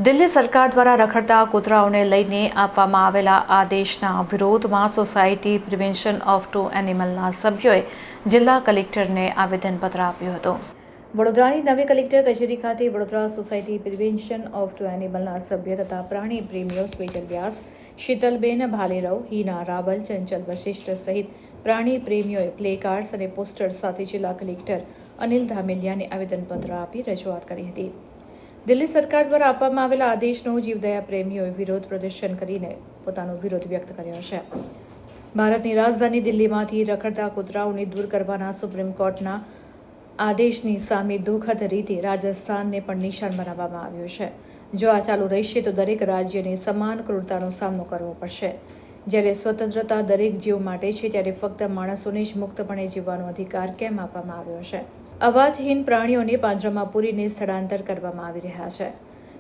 દિલ્હી સરકાર દ્વારા રખડતા કૂતરાઓને લઈને આપવામાં આવેલા આદેશના વિરોધમાં સોસાયટી પ્રિવેન્શન ઓફ ટુ એનિમલના સભ્યોએ જિલ્લા કલેક્ટરને આવેદનપત્ર આપ્યું હતું। વડોદરાની નવી કલેક્ટર કચેરી ખાતે Vadodara society prevention of to એનિમલના સભ્ય તથા પ્રાણી પ્રેમીઓ સ્વેજલ વ્યાસ, શીતલબેન ભાલેરાવ, હિના રાવલ, ચંચલ વશિષ્ઠ સહિત પ્રાણી પ્રેમીઓએ પ્લેકાર્ડ્સ અને પોસ્ટર્સ સાથે જિલ્લા કલેક્ટર અનિલ ધામેલિયાને આવેદનપત્ર આપી રજૂઆત કરી હતી। દિલ્હી સરકાર દ્વારા આપવામાં આવેલા આદેશનો જીવદયા પ્રેમીઓએ વિરોધ પ્રદર્શન કરીને પોતાનો વિરોધ વ્યક્ત કર્યો છે। ભારતની રાજધાની દિલ્હીમાંથી રખડતા કૂતરાઓને દૂર કરવાના સુપ્રીમ કોર્ટના આદેશની સામે દુઃખદ રીતે રાજસ્થાનને પણ નિશાન બનાવવામાં આવ્યું છે। જો આ ચાલુ રહેશે તો દરેક રાજ્યને સમાન ક્રૂરતાનો સામનો કરવો પડશે। જ્યારે સ્વતંત્રતા દરેક જીવ માટે છે ત્યારે ફક્ત માણસોને જ મુક્તપણે જીવવાનો અધિકાર કેમ આપવામાં આવ્યો છે? અવાજહીન પ્રાણીઓને પાંજરામાં પૂરીને સ્થળાંતર કરવામાં આવી રહ્યા છે।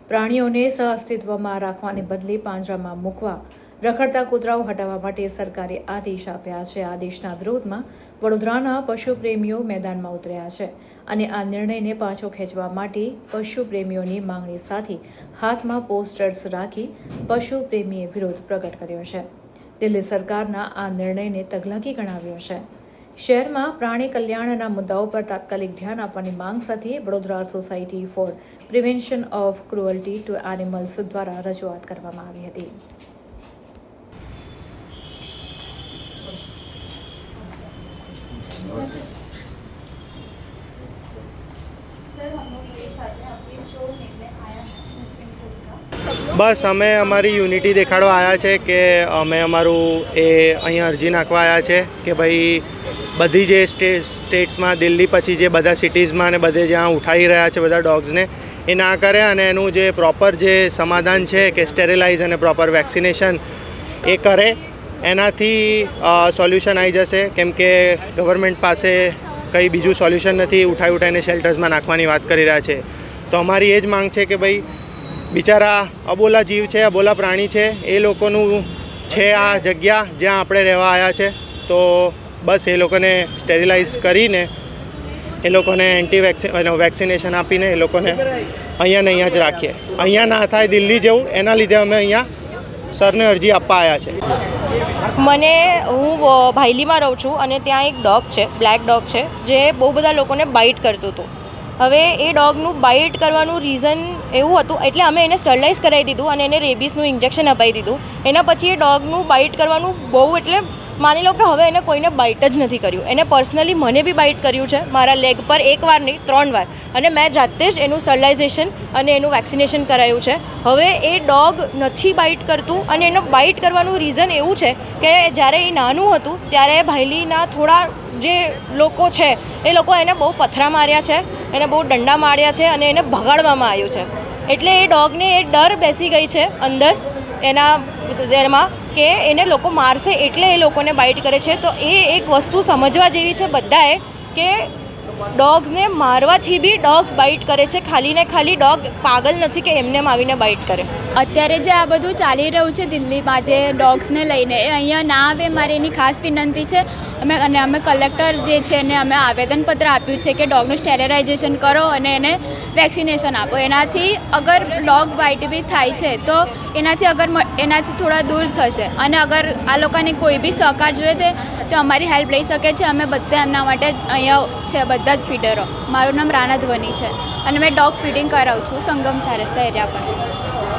પ્રાણીઓને સહઅસ્તિત્વમાં રાખવાને બદલે પાંજરામાં મૂકવા રખડતા કૂતરાઓ હટાવવા માટે સરકારે આદેશ આપ્યા છે। આદેશના વિરોધમાં વડોદરાના પશુપ્રેમીઓ મેદાનમાં ઉતર્યા છે અને આ નિર્ણયને પાછો ખેંચવા માટે પશુપ્રેમીઓની માંગણી સાથે હાથમાં પોસ્ટર્સ રાખી પશુપ્રેમીએ વિરોધ પ્રગટ કર્યો છે। દિલ્હી સરકારના આ નિર્ણયને તગલાકી ગણાવ્યો છે। શહેરમાં પ્રાણી કલ્યાણના મુદ્દાઓ પર તાત્કાલિક ધ્યાન આપવાની માંગ સાથે Vadodara society for prevention of cruelty to animals દ્વારા રજૂઆત કરવામાં આવી હતી। બસ અમે અમારી યુનિટી દેખાડવા આવ્યા છે કે અમે અમારું અહીંયા અરજી નાખવા આવ્યા છે કે ભાઈ બધી જે સ્ટેટ્સમાં દિલ્હી પછી જે બધા સિટીઝમાં અને બધે જ્યાં ઉઠાવી રહ્યા છે બધા ડોગ્સને એ ના કરે અને એનું જે પ્રોપર જે સમાધાન છે કે સ્ટેરિલાઇઝ અને પ્રોપર વેક્સિનેશન એ કરે, એનાથી સોલ્યુશન આવી જશે। કેમ કે ગવર્મેન્ટ પાસે કંઈ બીજું સોલ્યુશન નથી, ઉઠાવીને શેલ્ટર્સમાં નાખવાની વાત કરી રહ્યા છે। તો અમારી એ જ માંગ છે કે ભાઈ બિચારા અબોલા જીવ છે, અબોલા પ્રાણી છે, એ લોકોનું છે આ જગ્યા જ્યાં આપણે રહેવા આવ્યા છે, તો બસ એ લોકોને સ્ટેરિલાઇઝ કરીને એ લોકોને વેક્સિનેશન આપીને એ લોકોને અહીંયા ને અહીંયા જ રાખીએ। અહીંયા ના થાય દિલ્હી જેવું, એના લીધે અમે અહીંયા સરને અરજી આપવા આવ્યા છે। હું ભાયલીમાં રહું છું અને ત્યાં એક ડોગ છે, બ્લેક ડોગ છે, જે બહુ બધા લોકોને બાઇટ કરતું હતું। હવે એ ડોગનું બાઇટ કરવાનું રીઝન એવું હતું એટલે અમે એને સ્ટરલાઇઝ કરાવી દીધું અને એને રેબીસનું ઇન્જેક્શન અપાવી દીધું। એના પછી એ ડોગનું બાઇટ કરવાનું બહુ એટલે માની લો કે હવે એને કોઈને બાઇટ જ નથી કર્યું। એને પર્સનલી મને બી બાઇટ કર્યું છે, મારા લેગ પર 1 વાર નહીં 3 વાર, અને મેં જાતે જ એનું સ્ટરલાઇઝેશન અને એનું વેક્સિનેશન કરાયું છે। હવે એ ડોગ નથી બાઇટ કરતું અને એનો બાઇટ કરવાનું રીઝન એવું છે કે જ્યારે એ નાનું હતું ત્યારે ભાયલીના થોડા જે લોકો છે એ લોકો એને બહુ પથરા માર્યા છે, એને બહુ દંડા માર્યા છે અને એને ભગાડવામાં આવ્યું છે। એટલે એ ડોગને એ ડર બેસી ગઈ છે અંદર એના ઝેરમાં કે એને લોકો મારશે એટલે એ લોકોને બાઇટ કરે છે। તો એ એક વસ્તુ સમજવા જેવી છે બધાએ કે ડોગ્સને મારવાથી બી ડોગ્સ બાઇટ કરે છે, ખાલી ને ખાલી ડોગ પાગલ નથી કે એમને આવીને બાઇટ કરે। અત્યારે જે આ બધું ચાલી રહ્યું છે દિલ્હીમાં જે ડોગ્સને લઈને, એ અહીંયા ના આવે મારી એની ખાસ વિનંતી છે। અમે કલેક્ટર જે છે એને અમે આવેદનપત્ર આપ્યું છે કે ડોગનું સ્ટેરિલાઇઝેશન કરો અને એને વેક્સિનેશન આપો। એનાથી અગર ડોગ બાઇટ બી થાય છે તો એનાથી થોડા દૂર થશે અને અગર આ લોકોને કોઈ બી સહકાર જોઈએ તો અમારી હેલ્પ લઈ શકે છે। અમે બધા એમના માટે અહીંયા છે, બધા જ ફીડરો। મારું નામ રાણા ધ્વની છે અને મેં ડોગ ફીડિંગ કરાવું છું સંગમ 4 રસ્તા એરિયા પર।